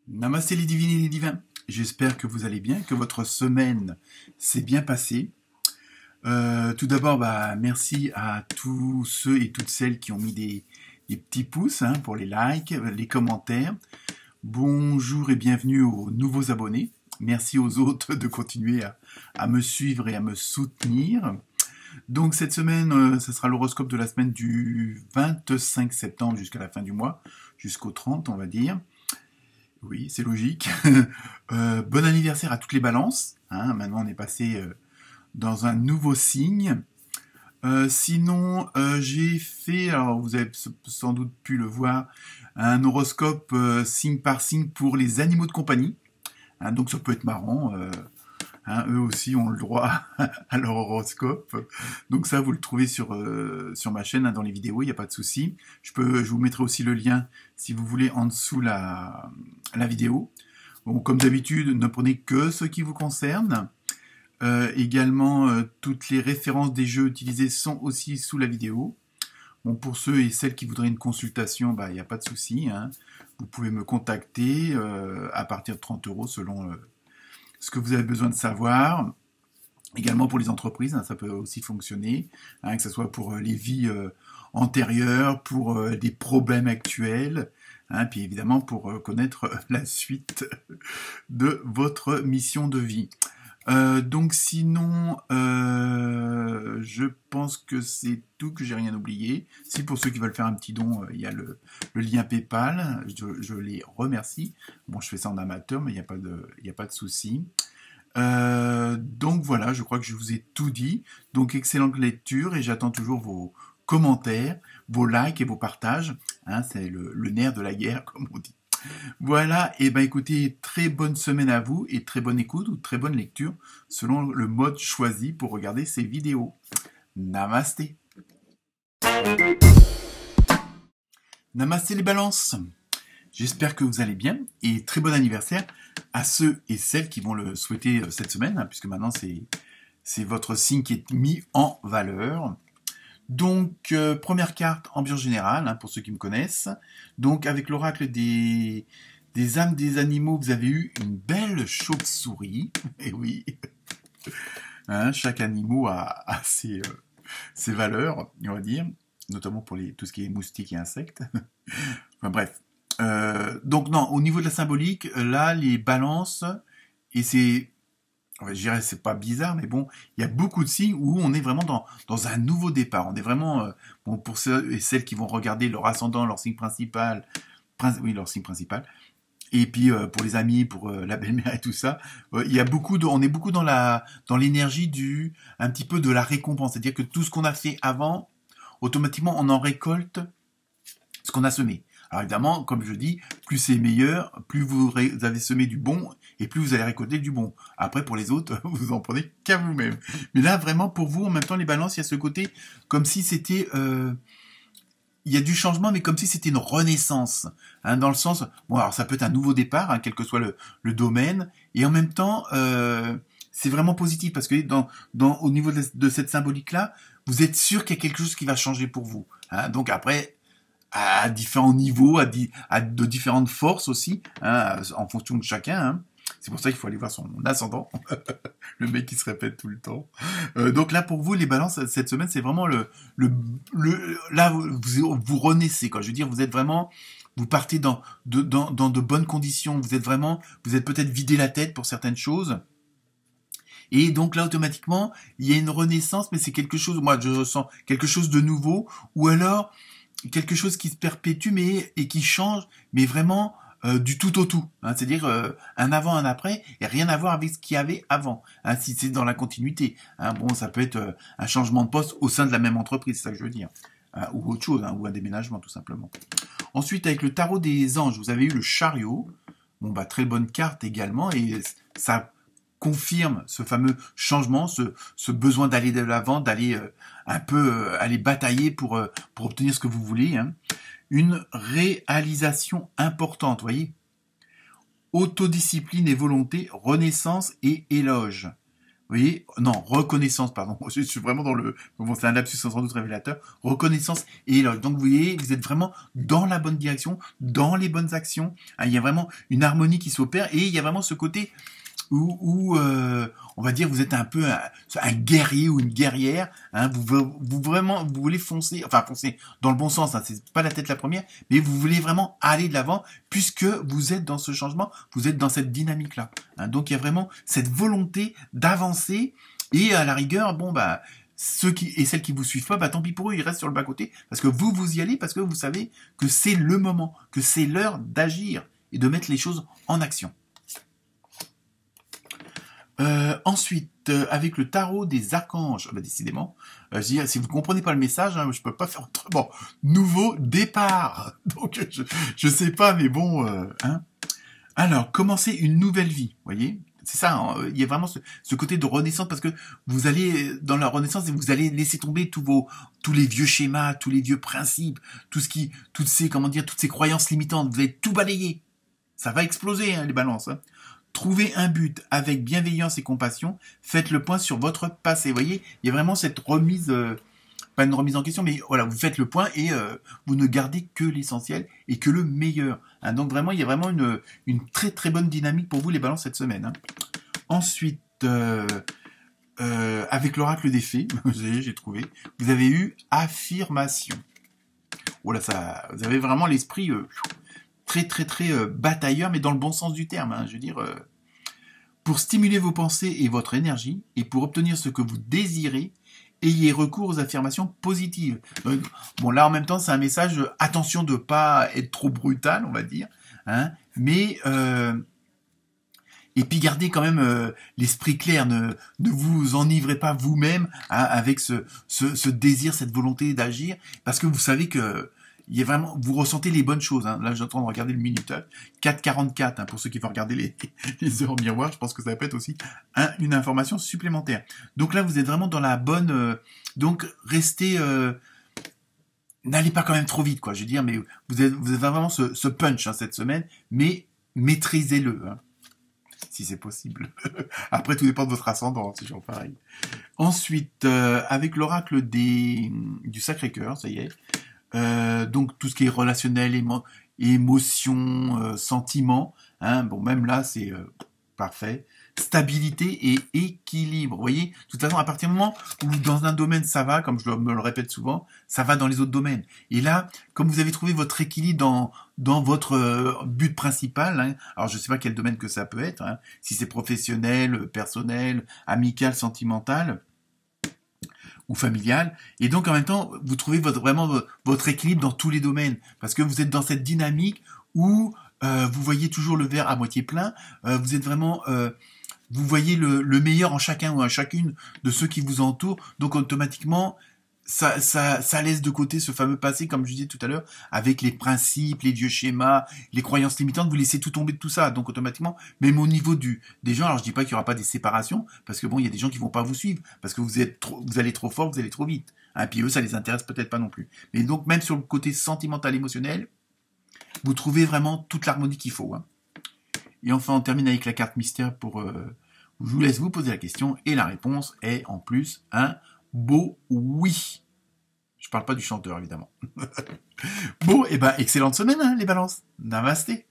Namasté les divines et les divins, j'espère que vous allez bien, que votre semaine s'est bien passée. Tout d'abord, merci à tous ceux et toutes celles qui ont mis des petits pouces pour les likes, les commentaires. Bonjour et bienvenue aux nouveaux abonnés. Merci aux autres de continuer à me suivre et à me soutenir. Donc cette semaine, ce sera l'horoscope de la semaine du 25 septembre jusqu'à la fin du mois, jusqu'au 30 on va dire. Oui, c'est logique. Bon anniversaire à toutes les balances. Maintenant, on est passé dans un nouveau signe. Sinon, j'ai fait, alors vous avez sans doute pu le voir, un horoscope signe par signe pour les animaux de compagnie. Donc ça peut être marrant. Eux aussi ont le droit à leur horoscope. Donc ça, vous le trouvez sur ma chaîne, dans les vidéos, il n'y a pas de souci. Je vous mettrai aussi le lien, si vous voulez, en dessous la vidéo. Bon, comme d'habitude, ne prenez que ce qui vous concerne. Également, toutes les références des jeux utilisés sont aussi sous la vidéo. Bon, pour ceux et celles qui voudraient une consultation, il n'y a pas de souci. Vous pouvez me contacter à partir de 30 € selon ce que vous avez besoin de savoir. Également pour les entreprises, ça peut aussi fonctionner, que ce soit pour les vies antérieures, pour des problèmes actuels, puis évidemment pour connaître la suite de votre mission de vie. Donc sinon, je pense que c'est tout, que j'ai rien oublié. Si pour ceux qui veulent faire un petit don, il y a le lien PayPal, je les remercie. Bon, je fais ça en amateur, mais il n'y a pas de souci. Donc voilà, je crois que je vous ai tout dit. Donc excellente lecture et j'attends toujours vos commentaires, vos likes et vos partages. C'est le nerf de la guerre, comme on dit. Voilà, et écoutez, très bonne semaine à vous et très bonne écoute ou très bonne lecture selon le mode choisi pour regarder ces vidéos. Namasté. Namasté les balances. J'espère que vous allez bien et très bon anniversaire à ceux et celles qui vont le souhaiter cette semaine, puisque maintenant c'est votre signe qui est mis en valeur. Donc, première carte, ambiance générale, pour ceux qui me connaissent. Donc, avec l'oracle des âmes des animaux, vous avez eu une belle chauve-souris. Et oui, chaque animal a ses valeurs, on va dire, notamment pour tout ce qui est moustiques et insectes. Enfin bref. Donc non, au niveau de la symbolique, là, les balances, et c'est... Je dirais c'est pas bizarre, mais bon, il y a beaucoup de signes où on est vraiment dans un nouveau départ. On est vraiment, pour ceux et celles qui vont regarder leur ascendant, leur signe principal, leur signe principal, et puis pour les amis, pour la belle-mère et tout ça, on est beaucoup dans l'énergie un petit peu de la récompense. C'est-à-dire que tout ce qu'on a fait avant, automatiquement, on en récolte ce qu'on a semé. Alors évidemment, comme je dis, plus c'est meilleur, plus vous avez semé du bon, et plus vous allez récolter du bon. Après, pour les autres, vous en prenez qu'à vous-même. Mais là, vraiment, pour vous, en même temps, les balances, il y a ce côté, comme si c'était... il y a du changement, mais comme si c'était une renaissance. Dans le sens... Bon, alors ça peut être un nouveau départ, quel que soit le domaine, et en même temps, c'est vraiment positif, parce que au niveau de cette symbolique-là, vous êtes sûr qu'il y a quelque chose qui va changer pour vous. Donc après... à différents niveaux, de différentes forces aussi, en fonction de chacun. C'est pour ça qu'il faut aller voir son ascendant, le mec qui se répète tout le temps. Donc là, pour vous, les balances, cette semaine, c'est vraiment là, vous renaissez, quoi. Je veux dire, vous êtes vraiment, vous partez dans de bonnes conditions, vous êtes peut-être vidé la tête pour certaines choses. Et donc là, automatiquement, il y a une renaissance, mais c'est quelque chose, moi, je ressens quelque chose de nouveau, ou alors, quelque chose qui se perpétue et qui change, mais vraiment du tout au tout. C'est-à-dire un avant, un après, et rien à voir avec ce qu'il y avait avant. Si c'est dans la continuité. Bon, ça peut être un changement de poste au sein de la même entreprise, c'est ça que je veux dire. Ou autre chose, ou un déménagement tout simplement. Ensuite, avec le tarot des anges, vous avez eu le chariot. Bon, très bonne carte également, et ça confirme ce fameux changement, ce besoin d'aller de l'avant, d'aller un peu aller batailler pour obtenir ce que vous voulez. Une réalisation importante, voyez. Autodiscipline et volonté, renaissance et éloge. Vous voyez, non, reconnaissance, pardon. Je suis vraiment dans le... Bon, c'est un lapsus sans doute révélateur. Reconnaissance et éloge. Donc, vous voyez, vous êtes vraiment dans la bonne direction, dans les bonnes actions. Hein, il y a vraiment une harmonie qui s'opère et il y a vraiment ce côté où on va dire, vous êtes un peu un guerrier ou une guerrière. Hein, vous voulez foncer, enfin foncer dans le bon sens. Hein, c'est pas la tête la première, mais vous voulez vraiment aller de l'avant puisque vous êtes dans ce changement, vous êtes dans cette dynamique-là. Hein, donc il y a vraiment cette volonté d'avancer et à la rigueur, bon bah ceux qui et celles qui vous suivent pas, bah tant pis pour eux, ils restent sur le bas-côté parce que vous y allez parce que vous savez que c'est le moment, que c'est l'heure d'agir et de mettre les choses en action. Ensuite, avec le tarot des archanges, bah, décidément, je dis, si vous comprenez pas le message, hein, je peux pas faire autrement. Nouveau départ. Donc, je sais pas, mais bon, hein. Alors, commencer une nouvelle vie, voyez. C'est ça, hein, il y a vraiment ce côté de renaissance parce que vous allez dans la renaissance et vous allez laisser tomber tous les vieux schémas, tous les vieux principes, toutes ces croyances limitantes. Vous allez tout balayer. Ça va exploser, hein, les balances. Hein. Trouvez un but avec bienveillance et compassion. Faites le point sur votre passé. Vous voyez, il y a vraiment cette remise, pas une remise en question, mais voilà, vous faites le point et vous ne gardez que l'essentiel et que le meilleur. Hein. Donc vraiment, il y a vraiment une très très bonne dynamique pour vous les balances cette semaine. Hein. Ensuite, avec l'oracle des fées, j'ai trouvé, vous avez eu affirmation. Voilà, ça, vous avez vraiment l'esprit très très très batailleur, mais dans le bon sens du terme. Hein, je veux dire, pour stimuler vos pensées et votre énergie, et pour obtenir ce que vous désirez, ayez recours aux affirmations positives. Donc, bon, là en même temps, c'est un message, attention de pas être trop brutal, on va dire, hein, mais et puis gardez quand même l'esprit clair, ne vous enivrez pas vous-même hein, avec ce désir, cette volonté d'agir, parce que vous savez que il y a vraiment, vous ressentez les bonnes choses. Hein. Là, j'entends regarder le minutage. 4,44 hein, pour ceux qui vont regarder les heures en miroir. Je pense que ça peut être aussi une information supplémentaire. Donc là, vous êtes vraiment dans la bonne. Donc restez. N'allez pas quand même trop vite, quoi. Je veux dire, mais vous avez vraiment ce punch hein, cette semaine, mais maîtrisez-le. Hein, si c'est possible. Après, tout dépend de votre ascendant, c'est toujours pareil. Ensuite, avec l'oracle du Sacré-Cœur, ça y est. Donc tout ce qui est relationnel, émotion, sentiment, hein, bon même là c'est parfait. Stabilité et équilibre. Vous voyez, de toute façon, à partir du moment où dans un domaine ça va, comme je me le répète souvent, ça va dans les autres domaines. Et là, comme vous avez trouvé votre équilibre dans votre but principal, hein, alors je sais pas quel domaine que ça peut être, hein, si c'est professionnel, personnel, amical, sentimental, ou familiale, et donc en même temps, vous trouvez vraiment votre équilibre dans tous les domaines, parce que vous êtes dans cette dynamique où vous voyez toujours le verre à moitié plein, vous êtes vraiment, vous voyez le meilleur en chacun ou en chacune de ceux qui vous entourent, donc automatiquement, ça laisse de côté ce fameux passé, comme je disais tout à l'heure, avec les principes, les vieux schémas, les croyances limitantes, vous laissez tout tomber de tout ça. Donc automatiquement, même au niveau des gens, alors je dis pas qu'il y aura pas des séparations, parce que bon, il y a des gens qui vont pas vous suivre, parce que vous allez trop fort, vous allez trop vite. Hein, puis eux, ça les intéresse peut-être pas non plus. Mais donc même sur le côté sentimental, émotionnel, vous trouvez vraiment toute l'harmonie qu'il faut. Hein. Et enfin, on termine avec la carte mystère pour... je vous laisse vous poser la question, et la réponse est en plus un beau oui. Je parle pas du chanteur, évidemment. Bon, et ben, excellente semaine, hein, les balances. Namasté.